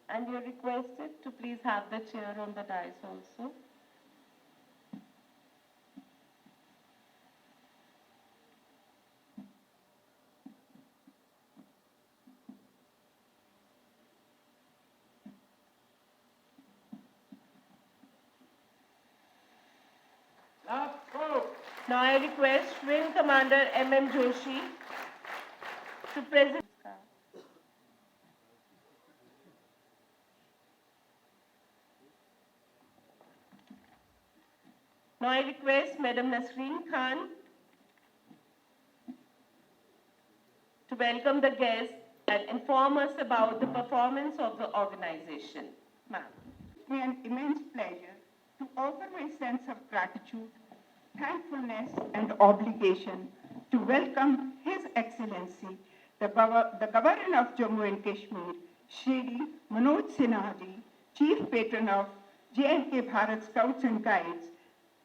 And you're requested to please have the chair on the dais also. Now I request Wing Commander M.M. Joshi to present. Now I request Madam Nasreen Khan to welcome the guests and inform us about the performance of the organization. Ma'am. It's me an immense pleasure to offer my sense of gratitude, thankfulness, and obligation to welcome His Excellency, the Governor of Jammu and Kashmir, Shri Manoj Sinha ji, Chief Patron of J&K Bharat Scouts and Guides,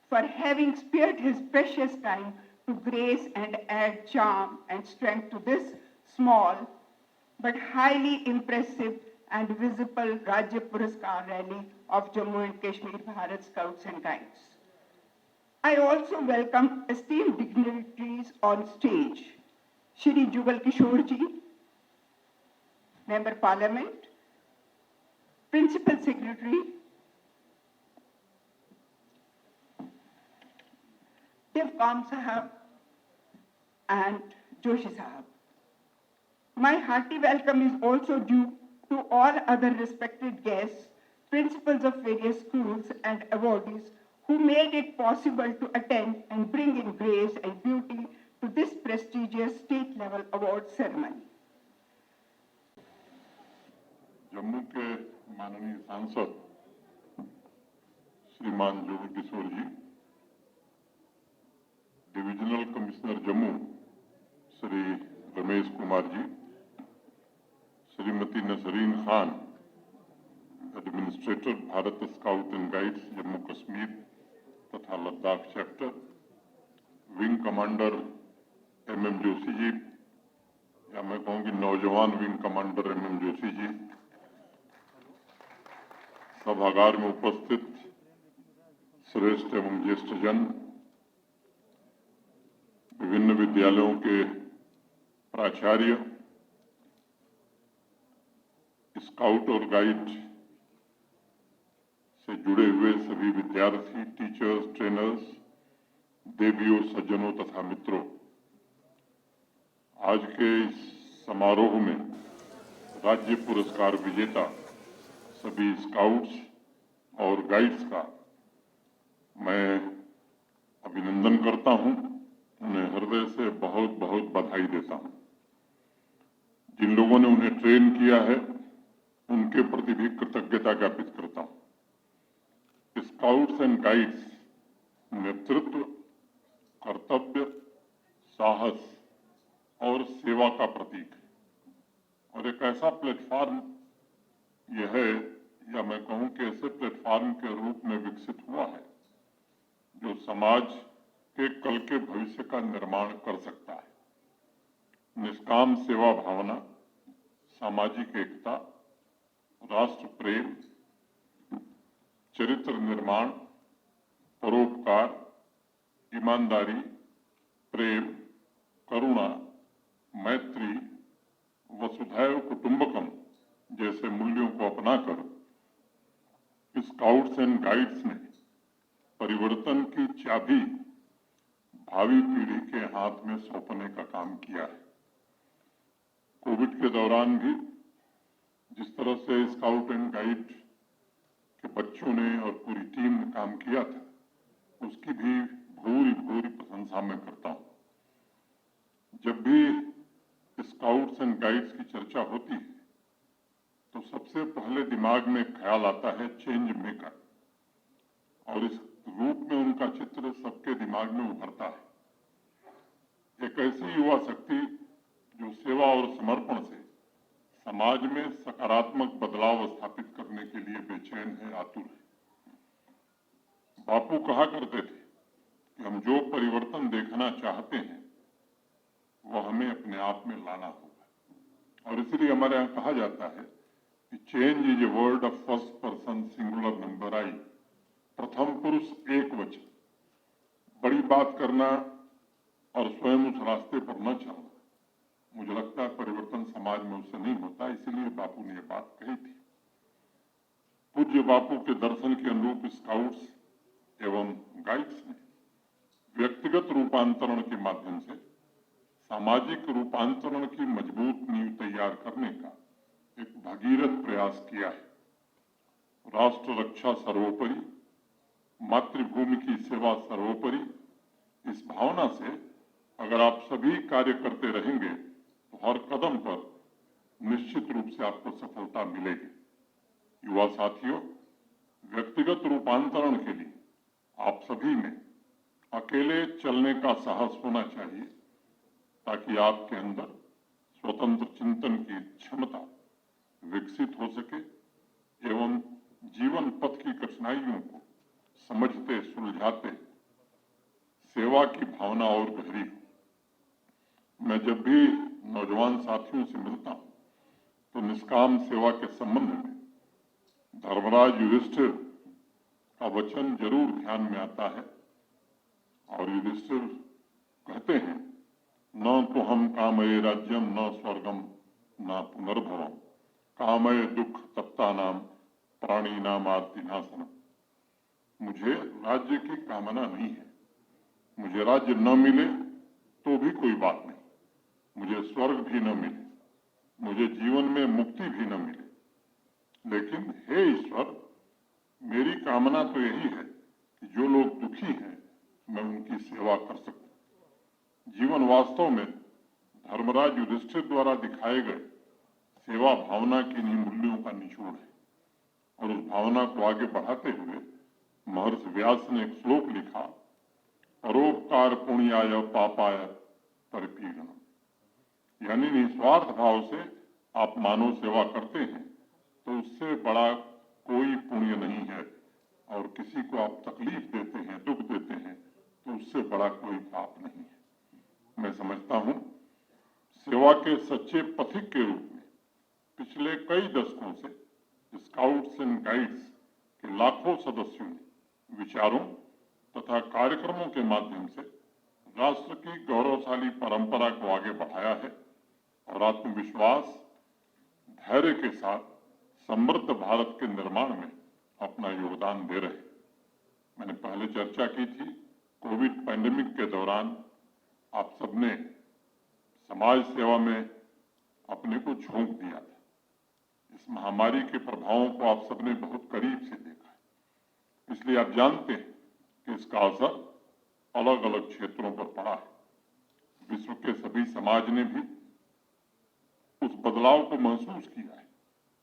for having spared his precious time to grace and add charm and strength to this small but highly impressive and visible Rajya Puraskar rally of Jammu and Kashmir Bharat Scouts and Guides. I also welcome esteemed dignitaries on stage, Shri Jugal Kishore ji, Member Parliament, Principal Secretary, Devkam Sahab, and Joshi Sahab. My hearty welcome is also due to all other respected guests, principals of various schools, and awardees who made it possible to attend and bring in grace and beauty to this prestigious state-level award ceremony. Jammu के माननीय सांसद श्रीमान Jugal Kishore ji, divisional commissioner Jammu Shri Ramesh Kumar ji, Shrimati Nasreen Khan, administrator Bharat scout and guides Jammu Kashmir तथा Ladakh chapter, wing commander M.M. Joshi ji, या मैं कहूँगी नौजवान wing commander M.M. Joshi जी, सभागार में उपस्थित श्रेष्ठ एवं ज्येष्ठ जन, विभिन्न विद्यालयों के प्राचार्य, स्काउट और गाइड से जुड़े हुए सभी विद्यार्थी, टीचर्स, ट्रेनर्स, देवियों, सज्जनों तथा मित्रों, आज के इस समारोह में राज्य पुरस्कार विजेता सभी स्काउट्स और गाइड्स का मैं अभिनंदन करता हूं, उन्हें हृदय से बहुत बहुत बधाई देता हूं। जिन लोगों ने उन्हें ट्रेन किया है, उनके प्रति भी कृतज्ञता ज्ञापित करता हूं। स्काउट्स एंड गाइड्स नेतृत्व, कर्तव्य, साहस और सेवा का प्रतीक है और एक ऐसा प्लेटफॉर्म यह है, या मैं कहूं कि ऐसे प्लेटफॉर्म के रूप में विकसित हुआ है जो समाज के कल के भविष्य का निर्माण कर सकता है। निष्काम सेवा भावना, सामाजिक एकता, राष्ट्र प्रेम, चरित्र निर्माण, परोपकार, ईमानदारी, प्रेम, करुणा, मैत्री, वसुधैव कुटुंबकम जैसे मूल्यों को अपनाकर स्काउट्स एंड गाइड्स ने परिवर्तन की चाबी भावी पीढ़ी के हाथ में सौंपने का काम किया है। कोविड के दौरान भी जिस तरह से स्काउट एंड गाइड के बच्चों ने और पूरी टीम ने काम किया था, उसकी भी भूरी भूरी प्रशंसा मैं करता हूं। जब भी स्काउट्स एंड गाइड्स की चर्चा होती है तो सबसे पहले दिमाग में ख्याल आता है चेंज मेकर, और इस रूप में उनका चित्र सबके दिमाग में उभरता है। एक ऐसी युवा शक्ति जो सेवा और समर्पण से समाज में सकारात्मक बदलाव स्थापित करने के लिए बेचैन है, आतुर है। बापू कहा करते थे कि हम जो परिवर्तन देखना चाहते हैं वो हमें अपने आप में लाना होगा। और इसलिए हमारे यहाँ कहा जाता है कि change is a word of first person singular number I, प्रथम पुरुष एक वचन। बड़ी बात करना और स्वयं उस रास्ते पर न चलना, मुझे लगता है परिवर्तन समाज में उससे नहीं होता। इसीलिए बापू ने ये बात कही थी। पूज्य बापू के दर्शन के अनुरूप स्काउट्स एवं गाइड्स ने व्यक्तिगत रूपांतरण के माध्यम से सामाजिक रूपांतरण की मजबूत नींव तैयार करने का एक भगीरथ प्रयास किया है। राष्ट्र रक्षा सर्वोपरि, मातृभूमि की सेवा सर्वोपरि, इस भावना से अगर आप सभी कार्य करते रहेंगे तो हर कदम पर निश्चित रूप से आपको सफलता मिलेगी। युवा साथियों, व्यक्तिगत रूपांतरण के लिए आप सभी में अकेले चलने का साहस होना चाहिए, ताकि आपके अंदर स्वतंत्र चिंतन की क्षमता विकसित हो सके एवं जीवन पथ की कठिनाइयों को समझते सुलझाते सेवा की भावना और गहरी हो। मैं जब भी नौजवान साथियों से मिलता हूं तो निष्काम सेवा के संबंध में धर्मराज युधिष्ठिर का वचन जरूर ध्यान में आता है। और युधिष्ठिर कहते हैं, न तो हम कामये राज्यम न स्वर्गम न पुनर्भवम, कामये दुख तप्ता नाम प्राणी नाम आर्ति नाशनम। मुझे राज्य की कामना नहीं है, मुझे राज्य न मिले तो भी कोई बात नहीं, मुझे स्वर्ग भी न मिले, मुझे जीवन में मुक्ति भी न मिले, लेकिन हे ईश्वर, मेरी कामना तो यही है कि जो लोग दुखी हैं मैं उनकी सेवा कर सकूं। जीवन वास्तव में धर्मराज युधिष्ठिर द्वारा दिखाए गए सेवा भावना की इन्हीं मूल्यों का निचोड़ है। और उस भावना को आगे बढ़ाते हुए महर्षि व्यास ने एक श्लोक लिखा, परोपकार पुण्याय पापाय परिपीडनम। यानी निस्वार्थ भाव से आप मानव सेवा करते हैं तो उससे बड़ा कोई पुण्य नहीं है, और किसी को आप तकलीफ देते हैं, दुख देते हैं तो उससे बड़ा कोई पाप नहीं है। मैं समझता हूं सेवा के सच्चे पथिक के रूप में पिछले कई दशकों से स्काउट्स एंड गाइड्स के लाखों सदस्यों ने विचारों तथा कार्यक्रमों के माध्यम से राष्ट्र की गौरवशाली परंपरा को आगे बढ़ाया है और आत्मविश्वास, धैर्य के साथ समृद्ध भारत के निर्माण में अपना योगदान दे रहे। मैंने पहले चर्चा की थी, कोविड पैंडेमिक के दौरान आप सबने समाज सेवा में अपने को झोंक दिया था। इस महामारी के प्रभावों को आप सबने बहुत करीब से देखा है, इसलिए आप जानते हैं कि इसका असर अलग अलग क्षेत्रों पर पड़ा है। विश्व के सभी समाज ने भी उस बदलाव को महसूस किया है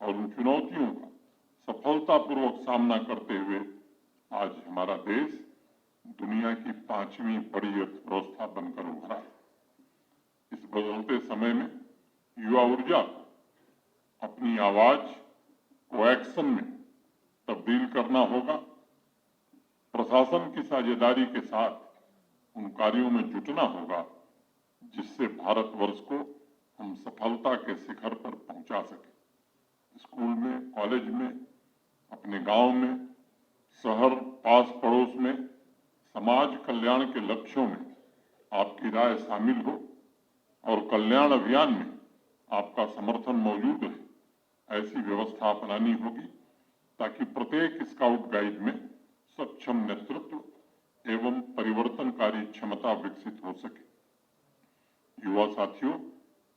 और उन चुनौतियों का सफलतापूर्वक सामना करते हुए आज हमारा देश दुनिया की 5वीं बड़ी अर्थव्यवस्था बनकर उभरा है। इस बदलते समय में युवा ऊर्जा को अपनी आवाज को एक्शन में तब्दील करना होगा। प्रशासन की साझेदारी के साथ उन कार्यों में जुटना होगा जिससे भारतवर्ष को हम सफलता के शिखर पर पहुंचा सके। स्कूल में, कॉलेज में, अपने गांव में, शहर, पास पड़ोस में समाज कल्याण के लक्ष्यों में आपकी राय शामिल हो और कल्याण अभियान में आपका समर्थन मौजूद रहे। ऐसी व्यवस्था अपनानी होगी ताकि प्रत्येक स्काउट गाइड में सक्षम नेतृत्व एवं परिवर्तनकारी क्षमता विकसित हो सके। युवा साथियों,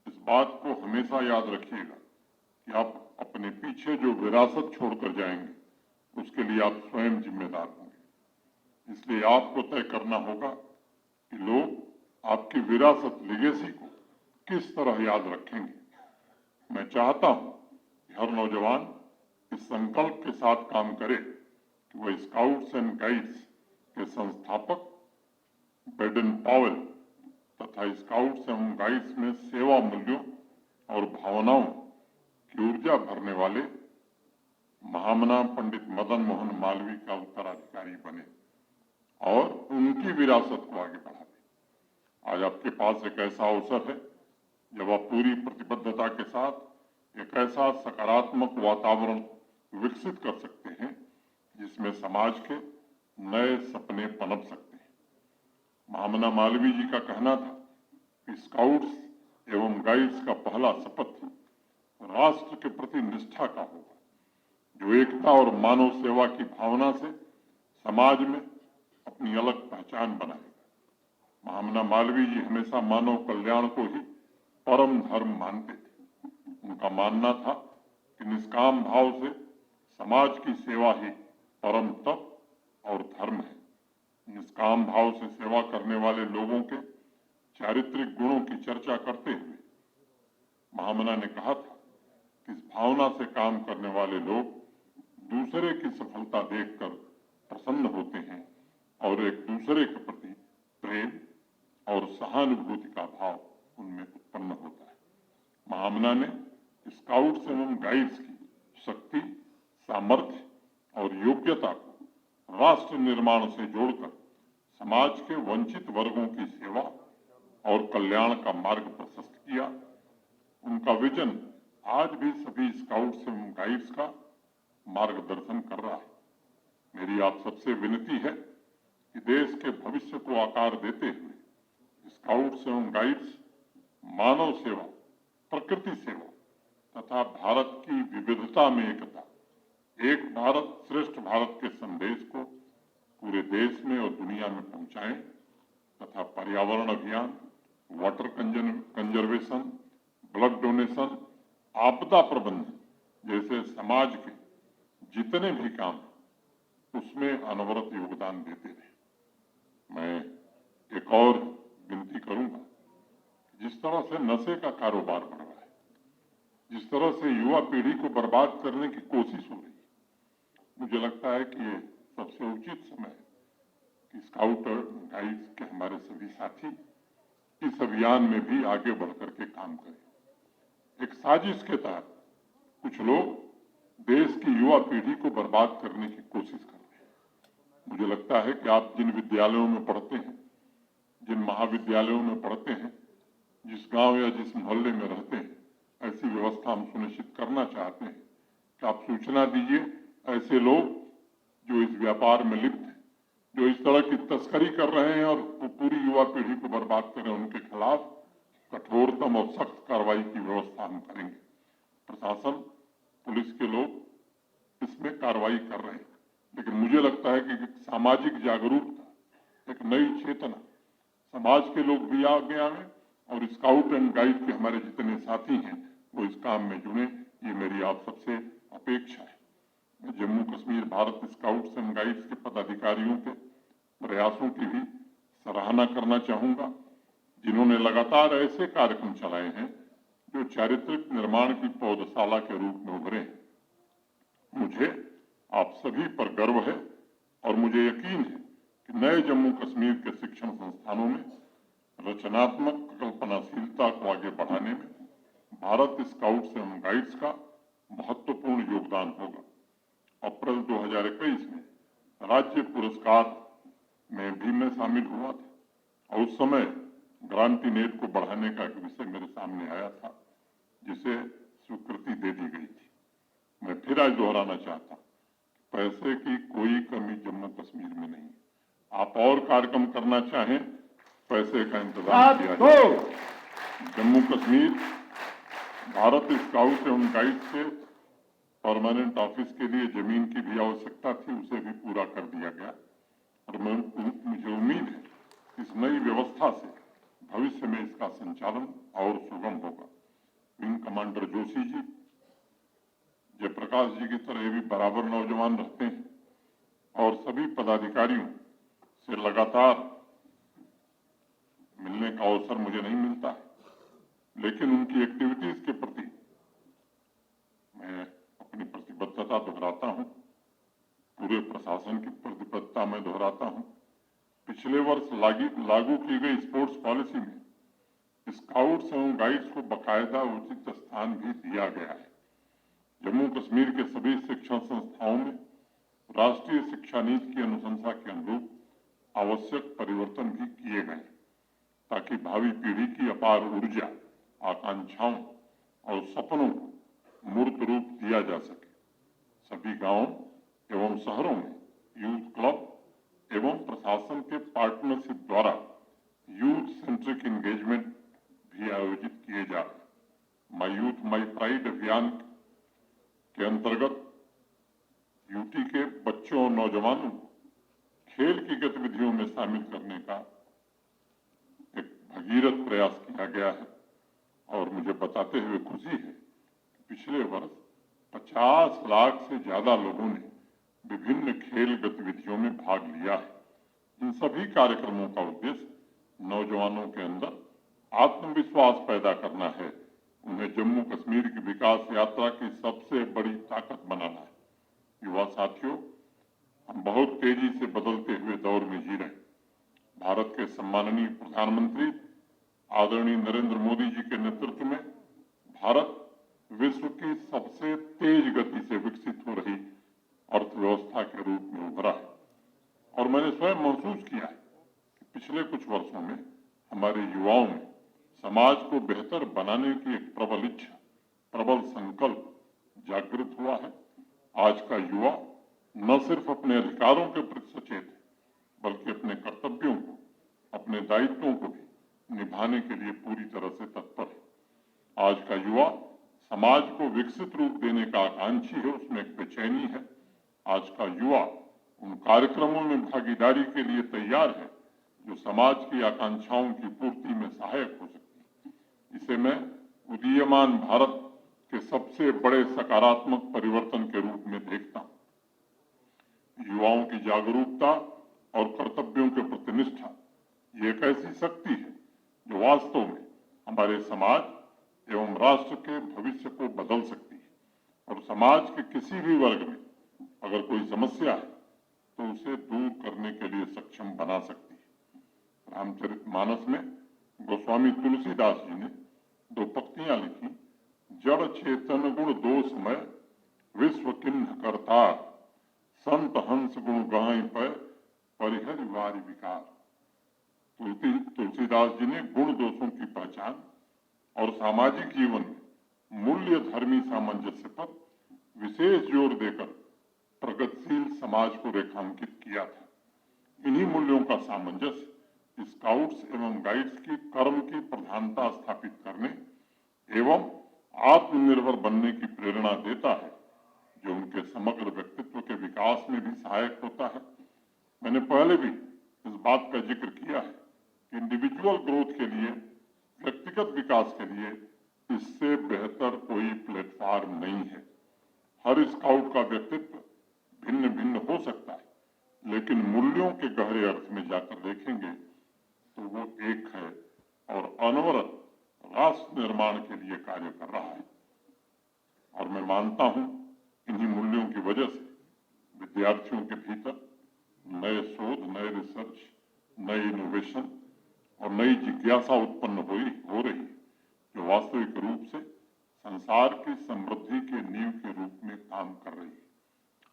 इस बात को हमेशा याद रखिएगा कि आप अपने पीछे जो विरासत छोड़कर जाएंगे उसके लिए आप स्वयं जिम्मेदार होंगे। इसलिए आपको तय करना होगा कि लोग आपकी विरासत, लेगेसी को किस तरह याद रखेंगे। मैं चाहता हूं कि हर नौजवान इस संकल्प के साथ काम करे कि वह स्काउट्स एंड गाइड्स के संस्थापक बेडन पावेल तथा स्काउट्स एवं गाइड्स में सेवा मूल्यों और भावनाओं की ऊर्जा भरने वाले महामना पंडित मदन मोहन मालवीय का उत्तराधिकारी बने। और उनकी विरासत को आगे बढ़ावे। आज आपके पास एक ऐसा अवसर है जब आप पूरी प्रतिबद्धता के साथ एक ऐसा सकारात्मक वातावरण विकसित कर सकते हैं जिसमें समाज के नए सपने पनप सकते हैं। महामना मालवीय जी का कहना था कि स्काउट्स एवं गाइड्स का पहला शपथ राष्ट्र के प्रति निष्ठा का होगा, जो एकता और मानव सेवा की भावना से समाज में अपनी अलग पहचान बनाएगा। महामना मालवीय जी हमेशा मानव कल्याण को ही परम धर्म मानते थे। उनका मानना था कि निष्काम भाव से समाज की सेवा ही परम तप और धर्म है। निष्काम भाव से सेवा करने वाले लोगों के चारित्रिक गुणों की चर्चा करते हुए महामना ने कहा था कि इस भावना से काम करने वाले लोग दूसरे की सफलता देखकर प्रसन्न होते हैं और एक दूसरे के प्रति प्रेम और सहानुभूति का भाव उनमें उत्पन्न होता है। महामना ने स्काउट्स एवं गाइड्स की शक्ति, सामर्थ्य और योग्यता को राष्ट्र निर्माण से जोड़कर समाज के वंचित वर्गों की सेवा और कल्याण का मार्ग प्रशस्त किया। उनका विजन आज भी सभी स्काउट्स एवं गाइड्स का मार्गदर्शन कर रहा है। मेरी आप सबसे विनती है कि देश के भविष्य को आकार देते हुए स्काउट्स एवं गाइड्स मानव सेवा, प्रकृति सेवा तथा भारत की विविधता में एकता, एक भारत श्रेष्ठ भारत के संदेश को पूरे देश में और दुनिया में पहुंचाएं तथा पर्यावरण अभियान, वाटर कंजर्वेशन, ब्लड डोनेशन, आपदा प्रबंधन जैसे समाज के जितने भी काम उसमें अनवरत योगदान देते रहे। मैं एक और विनती करूंगा, जिस तरह से नशे का कारोबार बढ़ रहा है, जिस तरह से युवा पीढ़ी को बर्बाद करने की कोशिश हो रही है, मुझे लगता है कि ये सबसे उचित समय है कि स्काउट और गाइड्स के हमारे सभी साथी इस अभियान में भी आगे बढ़ करके काम करें। एक साजिश के तहत कुछ लोग देश की युवा पीढ़ी को बर्बाद करने की कोशिश कर रहे हैं। मुझे लगता है कि आप जिन विद्यालयों में पढ़ते हैं, जिन महाविद्यालयों में पढ़ते हैं, जिस गांव या जिस मोहल्ले में रहते हैं, ऐसी व्यवस्था हम सुनिश्चित करना चाहते हैं कि आप सूचना दीजिए ऐसे लोग जो इस व्यापार में लिप्त हैं, जो इस तरह की तस्करी कर रहे हैं और पूरी युवा पीढ़ी को बर्बाद कर रहे हैं, उनके खिलाफ कठोरतम और सख्त कार्रवाई की व्यवस्था हम करेंगे। प्रशासन, पुलिस के लोग इसमें कार्रवाई कर रहे हैं, लेकिन मुझे लगता है कि एक सामाजिक जागरूकता, एक नई चेतना, समाज के लोग भी आगे आए और स्काउट एंड गाइड के हमारे जितने साथी हैं वो इस काम में जुड़े, ये मेरी आप सबसे अपेक्षा है। मैं Jammu Kashmir Bharat scouts and guides के पदाधिकारियों के प्रयासों की भी सराहना करना चाहूंगा, जिन्होंने लगातार ऐसे कार्यक्रम चलाए हैं जो चारित्रिक निर्माण की पौधशाला के रूप में उभरे हैं। मुझे आप सभी पर गर्व है और मुझे यकीन है कि नए जम्मू कश्मीर के शिक्षण संस्थानों में रचनात्मक कल्पनाशीलता को आगे बढ़ाने में भारत स्काउट्स एवं गाइड्स का महत्वपूर्ण योगदान होगा। अप्रैल 2021 में राज्य पुरस्कार में भी मैं शामिल हुआ था और उस समय ग्रांटी नेट को बढ़ाने का एक विषय मेरे सामने आया था, जिसे स्वीकृति दे दी गई थी। मैं फिर आज दोहराना चाहता हूं, पैसे की कोई कमी जम्मू कश्मीर में नहीं। आप और कार्यक्रम करना चाहें, पैसे का इंतजाम किया जाए। जम्मू कश्मीर भारत स्काउट एवं गाइड से परमानेंट ऑफिस के लिए जमीन की भी आवश्यकता थी, उसे भी पूरा कर दिया गया और मुझे उम्मीद है इस नई व्यवस्था से भविष्य में इसका संचालन और सुगम होगा। विंग कमांडर जोशी जी, जयप्रकाश जी की तरह ये भी बराबर नौजवान रहते हैं और सभी पदाधिकारियों से लगातार मिलने का अवसर मुझे नहीं मिलता है, लेकिन उनकी एक्टिविटीज के प्रति मैं अपनी प्रतिबद्धता दोहराता हूं, पूरे प्रशासन की प्रतिबद्धता मैं दोहराता हूं। पिछले वर्ष लागू की गई स्पोर्ट्स पॉलिसी में स्काउट्स एवं गाइड्स को बकायदा उचित स्थान भी दिया गया है। जम्मू कश्मीर के सभी शिक्षण संस्थाओं में राष्ट्रीय शिक्षा नीति की अनुशंसा के अनुरूप आवश्यक परिवर्तन भी किए गए ताकि भावी पीढ़ी की अपार ऊर्जा, आकांक्षाओं और सपनों को मूर्त रूप दिया जा सके। सभी गांवों एवं शहरों में यूथ क्लब एवं प्रशासन के पार्टनरशिप द्वारा यूथ सेंट्रिक एंगेजमेंट भी आयोजित किए जा रहे हैं। माई यूथ माई प्राइड अभियान के अंतर्गत यूटी के बच्चों और नौजवानों को खेल की गतिविधियों में शामिल करने का एक भगीरथ प्रयास किया गया है और मुझे बताते हुए खुशी है कि पिछले वर्ष 50 लाख से ज्यादा लोगों ने विभिन्न खेल गतिविधियों में भाग लिया है। इन सभी कार्यक्रमों का उद्देश्य नौजवानों के अंदर आत्मविश्वास पैदा करना है, उन्हें जम्मू कश्मीर की विकास यात्रा की सबसे बड़ी ताकत बनाना है। युवा साथियों, हम बहुत तेजी से बदलते हुए दौर में जी रहे हैं। भारत के सम्माननीय प्रधानमंत्री आदरणीय नरेंद्र मोदी जी के नेतृत्व में भारत विश्व की सबसे तेज गति से विकसित हो रही अर्थव्यवस्था के रूप में उभरा है और मैंने स्वयं महसूस किया है कि पिछले कुछ वर्षों में हमारे युवाओं में समाज को बेहतर बनाने की एक प्रबल इच्छा, प्रबल संकल्प जागृत हुआ है। आज का युवा न सिर्फ अपने अधिकारों के प्रति सचेत है, बल्कि अपने कर्तव्यों को, अपने दायित्वों को भी निभाने के लिए पूरी तरह से तत्पर है। आज का युवा समाज को विकसित रूप देने का आकांक्षी है, उसमें एक बेचैनी है। आज का युवा उन कार्यक्रमों में भागीदारी के लिए तैयार है जो समाज की आकांक्षाओं की पूर्ति में सहायक हो सकती है। इसे मैं उदीयमान भारत के सबसे बड़े सकारात्मक परिवर्तन के रूप में देखता हूं। युवाओं की जागरूकता और कर्तव्यों के प्रति निष्ठा ये एक ऐसी शक्ति है जो वास्तव में हमारे समाज एवं राष्ट्र के भविष्य को बदल सकती है और समाज के किसी भी वर्ग में अगर कोई समस्या है तो उसे दूर करने के लिए सक्षम बना सकती है। रामचरितमानस में गोस्वामी तुलसीदास जी ने 2 पंक्तियां लिखी। जड़ चेतन गुण दोषमय विश्व किन्ह करतार, संत हंस गुण गाय पर परिहर वारि विकार। तुलसीदास जी ने गुण दोषों की पहचान और सामाजिक जीवन में मूल्य धर्मी सामंजस्य पर विशेष जोर देकर प्रगतिशील समाज को रेखांकित किया था। इन्हीं मूल्यों का सामंजस्य स्काउट्स एवं गाइड्स की कर्म की प्रधानता स्थापित करने एवं आत्मनिर्भर बनने की प्रेरणा देता है, जो उनके समग्र व्यक्तित्व के विकास में भी सहायक होता है। मैंने पहले भी इस बात का जिक्र किया है कि इंडिविजुअल ग्रोथ के लिए, व्यक्तिगत विकास के लिए इससे बेहतर कोई प्लेटफॉर्म नहीं है। हर स्काउट का व्यक्तित्व भिन्न भिन्न हो सकता है, लेकिन मूल्यों के गहरे अर्थ में जाकर देखेंगे तो वो एक है और अनवरत राष्ट्र निर्माण के लिए कार्य कर रहा है। और मैं मानता हूं इन्हीं मूल्यों की वजह से विद्यार्थियों के भीतर नए शोध, नए रिसर्च, नए इनोवेशन और नई जिज्ञासा उत्पन्न हो रही है, जो वास्तविक रूप से संसार की समृद्धि के नींव के रूप में काम कर रही है।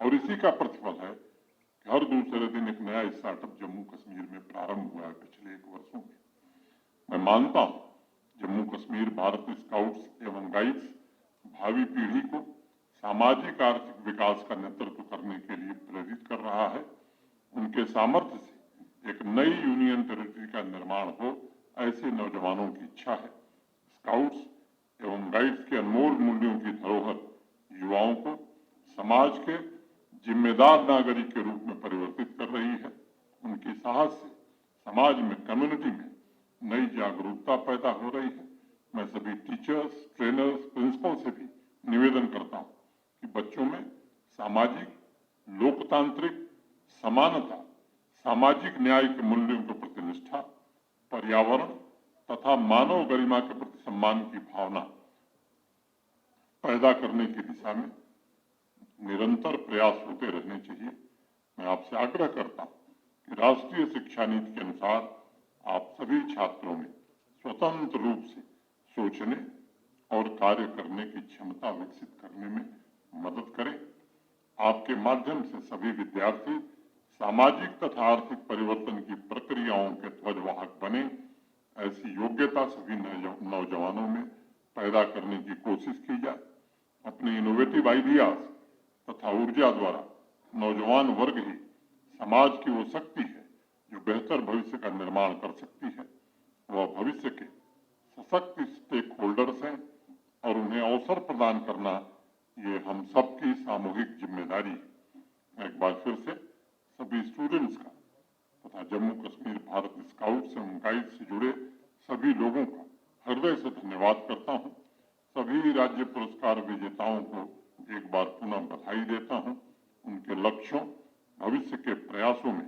और इसी का प्रतिफल है कि हर दूसरे दिन एक नया स्टार्टअप जम्मू कश्मीर में प्रारंभ हुआ है पिछले 1 वर्षों में। मैं मानता हूं जम्मू कश्मीर भारत स्काउट्स एवं गाइड्स भावी पीढ़ी को सामाजिक आर्थिक विकास का नेतृत्व करने के लिए प्रेरित कर रहा है। उनके सामर्थ्य से एक नई यूनियन टेरिटरी का निर्माण हो, ऐसे नौजवानों की इच्छा है। स्काउट्स एवं गाइड्स के अनमोल मूल्यों की धरोहर युवाओं को समाज के जिम्मेदार नागरिक के रूप में परिवर्तित कर रही है। उनकी साहस से समाज में, कम्युनिटी में नई जागरूकता पैदा हो रही है। मैं सभी टीचर्स, ट्रेनर्स, प्रिंसिपल से भी निवेदन करता हूं कि बच्चों में सामाजिक, लोकतांत्रिक, समानता, सामाजिक न्याय के मूल्यों के प्रति निष्ठा, पर्यावरण तथा मानव गरिमा के प्रति सम्मान की भावना पैदा करने की दिशा में निरंतर प्रयास होते रहने चाहिए। मैं आपसे आग्रह करता हूं कि राष्ट्रीय शिक्षा नीति के अनुसार आप सभी छात्रों में स्वतंत्र रूप से सोचने और कार्य करने की क्षमता विकसित करने में मदद करें। आपके माध्यम से सभी विद्यार्थी सामाजिक तथा आर्थिक परिवर्तन की प्रक्रियाओं के ध्वजवाहक बने, ऐसी योग्यता सभी नौजवानों में पैदा करने की कोशिश की जाए। अपने इनोवेटिव आइडियाज तथा ऊर्जा द्वारा नौजवान वर्ग ही समाज की वो शक्ति है जो बेहतर भविष्य का निर्माण कर सकती है। वह भविष्य के सशक्त स्टेक होल्डर्स हैं और उन्हें अवसर प्रदान करना ये हम सबकी सामूहिक जिम्मेदारी है। एक बार फिर से सभी स्टूडेंट्स का तथा जम्मू कश्मीर भारत स्काउट्स एवं गाइड्स से जुड़े सभी लोगों का हृदय से धन्यवाद करता हूं। सभी राज्य पुरस्कार विजेताओं को एक बार पुनः बधाई देता हूं। उनके लक्ष्यों, भविष्य के प्रयासों में